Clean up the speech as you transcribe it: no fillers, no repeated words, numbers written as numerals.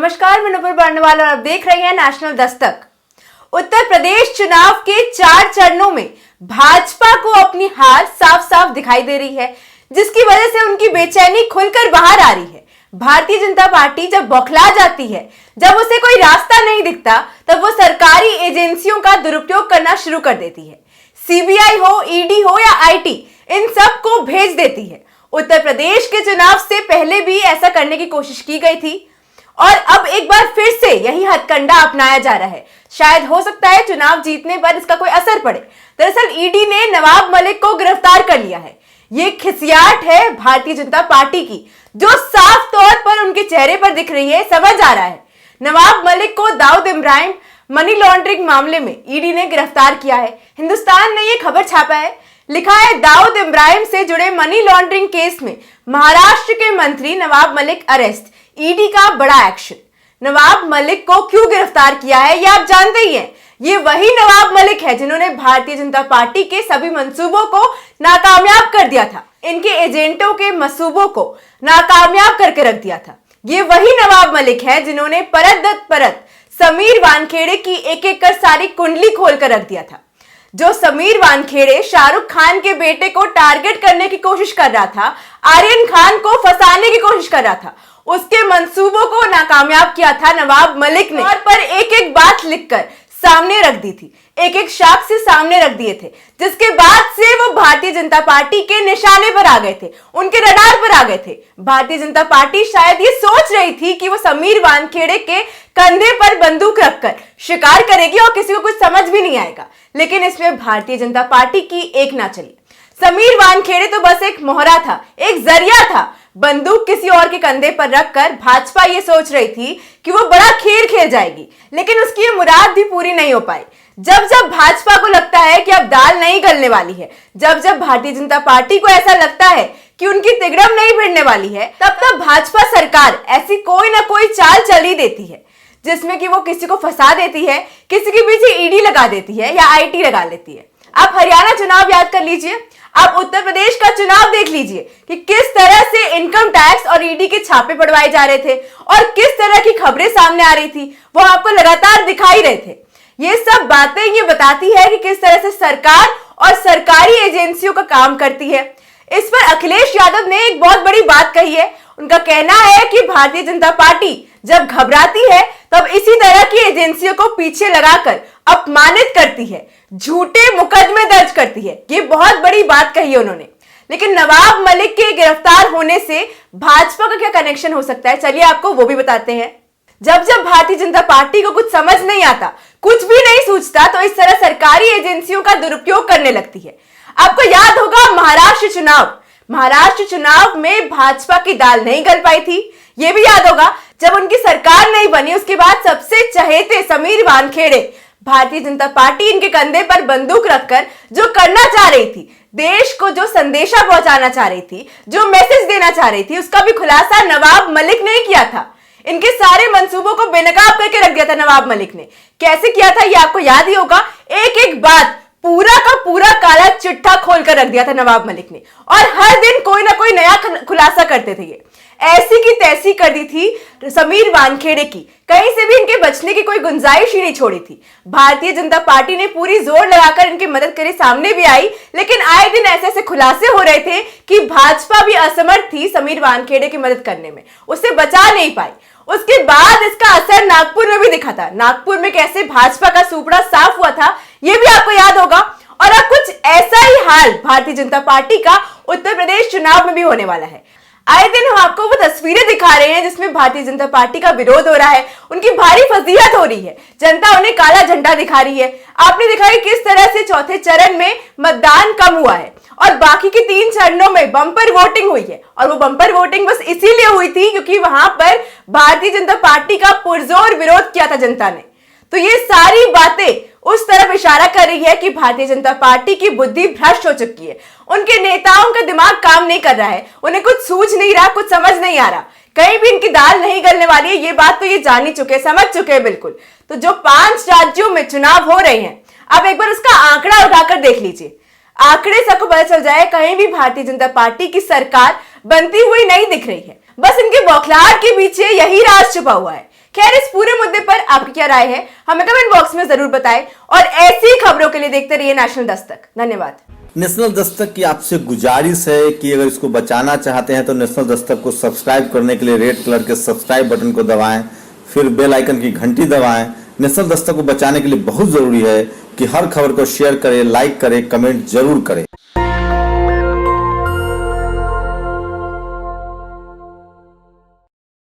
नमस्कार, मैं नुपुर बर्नवाल और आप देख रहे हैं नेशनल दस्तक। उत्तर प्रदेश चुनाव के 4 चरणों में भाजपा को अपनी हार साफ साफ दिखाई दे रही है, जिसकी वजह से उनकी बेचैनी खुलकर बाहर आ रही है। भारतीय जनता पार्टी जब बौखला जाती है, जब उसे कोई रास्ता नहीं दिखता, तब वो सरकारी एजेंसियों का दुरुपयोग करना शुरू कर देती है। सीबीआई हो, ईडी हो या आईटी, इन सब को भेज देती है। उत्तर प्रदेश के चुनाव से पहले भी ऐसा करने की कोशिश की गई थी और अब एक बार फिर से यही हथकंडा अपनाया जा रहा है। शायद हो सकता है चुनाव जीतने पर इसका कोई असर पड़े। दरअसल ईडी ने नवाब मलिक को गिरफ्तार कर लिया है। ये खिसियाट है भारतीय जनता पार्टी की, जो साफ तौर पर उनके चेहरे पर दिख रही है। समझ आ रहा है नवाब मलिक को दाऊद इब्राहिम मनी लॉन्ड्रिंग मामले में ईडी ने गिरफ्तार किया है। हिंदुस्तान ने यह खबर छापा है, लिखा है दाऊद इब्राहिम से जुड़े मनी लॉन्ड्रिंग केस में महाराष्ट्र के मंत्री नवाब मलिक अरेस्ट, ईडी का बड़ा एक्शन। नवाब मलिक को क्यों गिरफ्तार किया है ये आप जानते ही हैं। ये वही नवाब मलिक है जिन्होंने भारतीय जनता पार्टी के सभी मंसूबों को नाकामयाब कर दिया था, इनके एजेंटों के मंसूबों को नाकामयाब करके रख दिया था। ये वही नवाब मलिक है जिन्होंने परत दर परत समीर वानखेड़े की एक एक कर सारी कुंडली खोलकर रख दिया था। जो समीर वानखेड़े शाहरुख खान के बेटे को टारगेट करने की कोशिश कर रहा था, आर्यन खान को फंसाने की कोशिश कर रहा था, उसके मंसूबों को नाकामयाब किया था नवाब मलिक ने। और पर एक एक बात लिखकर सामने रख दी थी, एक एक साक्ष्य सामने रख दिए थे, जिसके बाद से वो भारतीय जनता पार्टी के निशाने पर आ गए थे, उनके रडार पर आ गए थे। भारतीय जनता पार्टी शायद ये सोच रही थी कि वो समीर वानखेड़े के कंधे पर बंदूक रखकर शिकार करेगी और किसी को कुछ समझ भी नहीं आएगा, लेकिन इसमें भारतीय जनता पार्टी की एक ना चली। समीर वानखेड़े तो बस एक मोहरा था, एक जरिया था। बंदूक किसी और के कंधे पर रखकर भाजपा ये सोच रही थी कि वो बड़ा खेल खेल जाएगी, लेकिन उसकी ये मुराद भी पूरी नहीं हो पाई। जब जब भाजपा को लगता है कि अब दाल नहीं गलने वाली है, जब जब भारतीय जनता पार्टी को ऐसा लगता है कि उनकी तिगड़म नहीं भिड़ने वाली है, तब तब भाजपा सरकार ऐसी कोई ना कोई चाल चल ही देती है, जिसमें कि वो किसी को फंसा देती है, किसी के पीछे ईडी लगा देती है या आईटी लगा लेती है। आप हरियाणा चुनाव याद कर लीजिए, आप उत्तर प्रदेश का चुनाव देख लीजिए कि किस तरह से इनकम टैक्स और ईडी के छापे पड़वाए जा रहे थे और किस तरह की खबरें सामने आ रही थी, वो आपको लगातार दिखाई रहे थे। ये सब बातें ये बताती है कि किस तरह से सरकार और सरकारी एजेंसियों का काम करती है। इस पर अखिलेश यादव ने एक बहुत बड़ी बात कही है। उनका कहना है कि भारतीय जनता पार्टी जब घबराती है तब इसी तरह की एजेंसियों को पीछे लगाकर अपमानित करती है, झूठे मुकदमे दर्ज करती है। ये बहुत बड़ी बात कही है उन्होंने। लेकिन नवाब मलिक के गिरफ्तार होने से भाजपा का क्या कनेक्शन हो सकता है, चलिए आपको वो भी बताते हैं। जब जब भारतीय जनता पार्टी को कुछ समझ नहीं आता, कुछ भी नहीं सूझता, तो इस तरह सरकारी एजेंसियों का दुरुपयोग करने लगती है। आपको याद होगा महाराष्ट्र चुनाव में भाजपा की दाल नहीं गल पाई थी। यह भी याद होगा जब उनकी सरकार नहीं बनी, उसके बाद सबसे चहेते समीर वानखेड़े भारतीय जनता पार्टी इनके कंधे पर बंदूक रखकर जो करना चाह रही थी, देश को जो संदेशा पहुंचाना चाह रही थी, जो मैसेज देना चाह रही थी, उसका भी खुलासा नवाब मलिक ने किया था। इनके सारे मंसूबों को बेनकाब करके रख दिया था नवाब मलिक ने। कैसे किया था ये आपको याद ही होगा। एक एक बात पूरा का पूरा काला चिट्ठा खोलकर रख दिया था नवाब मलिक ने, और हर दिन कोई ना कोई नया खुलासा करते थे। ये ऐसी की तैसी कर दी थी समीर वानखेड़े की, कहीं से भी इनके बचने की कोई गुंजाइश ही नहीं छोड़ी थी। भारतीय जनता पार्टी ने पूरी जोर लगाकर इनकी मदद करे सामने भी आई, लेकिन आए दिन ऐसे ऐसे खुलासे हो रहे थे कि भाजपा भी असमर्थ थी समीर वानखेड़े की मदद करने में, उससे बचा नहीं पाई। उसके बाद इसका असर नागपुर में भी दिखा था। नागपुर में कैसे भाजपा का सुपड़ा साफ हुआ था, यह भी आपको याद होगा। और अब कुछ ऐसा ही हाल भारतीय जनता पार्टी का उत्तर प्रदेश चुनाव में भी होने वाला है। आए दिन हम आपको वो तस्वीरें दिखा रहे हैं जिसमें भारतीय जनता पार्टी का विरोध हो रहा है, उनकी भारी फजीहत हो रही है, जनता उन्हें काला झंडा दिखा रही है। आपने देखा कि किस तरह से चौथे चरण में मतदान कम हुआ है और बाकी के 3 चरणों में बम्पर वोटिंग हुई है। और वो बम्पर वोटिंग बस इसीलिए हुई थी क्योंकि वहां पर भारतीय जनता पार्टी का पुरजोर विरोध किया था जनता ने। तो ये सारी बातें उस तरफ इशारा कर रही है कि भारतीय जनता पार्टी की बुद्धि भ्रष्ट हो चुकी है, उनके नेताओं का दिमाग काम नहीं कर रहा है, उन्हें कुछ सूझ नहीं रहा, कुछ समझ नहीं आ रहा, कहीं भी इनकी दाल नहीं गलने वाली है। ये बात तो ये जान ही चुके, समझ चुके हैं बिल्कुल। तो जो 5 राज्यों में चुनाव हो रहे हैं, अब एक बार उसका आंकड़ा उठाकर देख लीजिए। आंकड़े सबको पता चल जाए, कहीं भी भारतीय जनता पार्टी की सरकार बनती हुई नहीं दिख रही है। बस इनके बौखलाहट के पीछे यही राज छुपा हुआ है खैर, इस पूरे मुद्दे पर आपकी क्या राय है हमें कमेंट बॉक्स में जरूर बताएं और ऐसी खबरों के लिए देखते रहिए नेशनल दस्तक। धन्यवाद। नेशनल दस्तक की आपसे गुजारिश है कि अगर इसको बचाना चाहते हैं तो नेशनल दस्तक को सब्सक्राइब करने के लिए रेड कलर के सब्सक्राइब बटन को दबाएं, फिर बेल आइकन की घंटी दबाएं। नेशनल दस्तक को बचाने के लिए बहुत जरूरी है कि हर खबर को शेयर करें, लाइक करें, कमेंट जरूर करें।